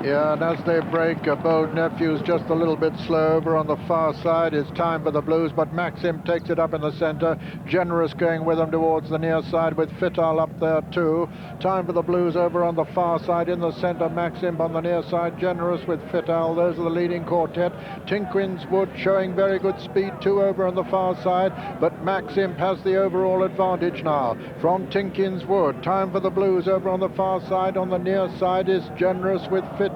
Yeah, and as they break, Bold Nephew's just a little bit slow over on the far side. It's time for the Blues, but Maxim takes it up in the centre. Generous going with them towards the near side with Fital up there too. Time for the Blues over on the far side. In the centre, Maxim on the near side. Generous with Fital. Those are the leading quartet. Tinquins Wood showing very good speed too over on the far side, but Maxim has the overall advantage now from Tinquins Wood. Time for the Blues over on the far side. On the near side is Generous with Fital,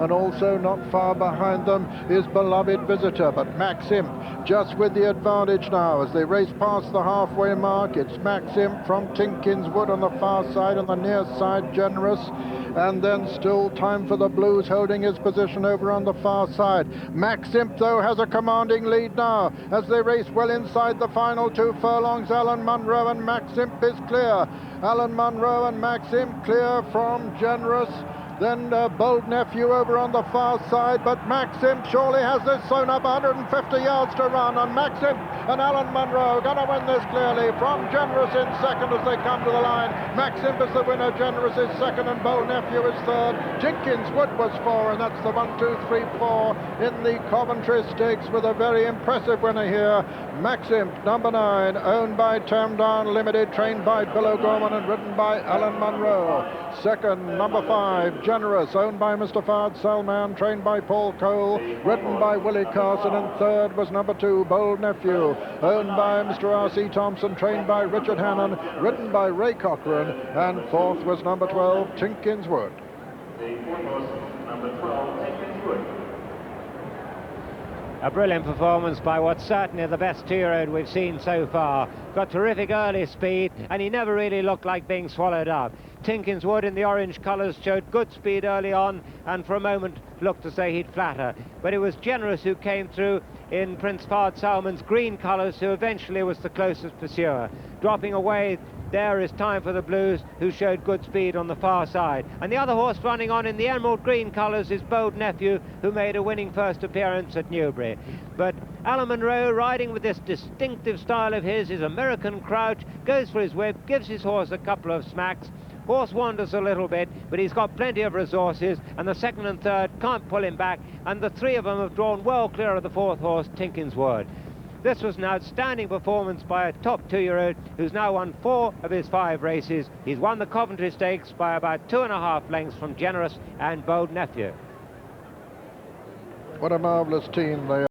and also not far behind them is Beloved Visitor, but Maxim just with the advantage now as they race past the halfway mark. It's Maxim from Tinquins Wood on the far side, on the near side Generous, and then still Time for the Blues holding his position over on the far side. Maxim though has a commanding lead now as they race well inside the final 2 furlongs. Alan Munro and Maxim is clear. Alan Munro and Maxim clear from Generous. Then Bold Nephew over on the far side, but Maxim surely has this sewn up 150 yards to run, and Maxim and Alan Munro going to win this clearly from Generous in second as they come to the line. Maxim is the winner, Generous is second, and Bold Nephew is third. Tinquins Wood was 4, and that's the 1, 2, 3, 4 in the Coventry Stakes with a very impressive winner here. Maxim, number 9, owned by Tamdown Limited, trained by Bill O'Gorman and ridden by Alan Munro. Second, number 5, Generous, owned by Mr. Fard Salman, trained by Paul Cole, ridden by Willie Carson, and third was number 2, Bold Nephew, owned by Mr. R.C. Thompson, trained by Richard Hannon, ridden by Ray Cochran, and fourth was number 12, Tinquins Wood. The fourth was number 12, Tinquins Wood. A brilliant performance by what's certainly the best two-year-old we've seen so far. Got terrific early speed, and he never really looked like being swallowed up. Tinquins Wood in the orange colours showed good speed early on, and for a moment looked to say he'd flatter. But it was Generous who came through in Prince Fard Salman's green colours, who eventually was the closest pursuer. Dropping away there is Time for the Blues, who showed good speed on the far side. And the other horse running on in the emerald green colours is Bold Nephew, who made a winning first appearance at Newbury. But Alan Munro, riding with this distinctive style of his American crouch, goes for his whip, gives his horse a couple of smacks. Horse wanders a little bit, but he's got plenty of resources, and the second and third can't pull him back, and the three of them have drawn well clear of the fourth horse, Tinquins Wood. This was an outstanding performance by a top two-year-old who's now won 4 of his 5 races. He's won the Coventry Stakes by about 2.5 lengths from Generous and Bold Nephew. What a marvellous team they are.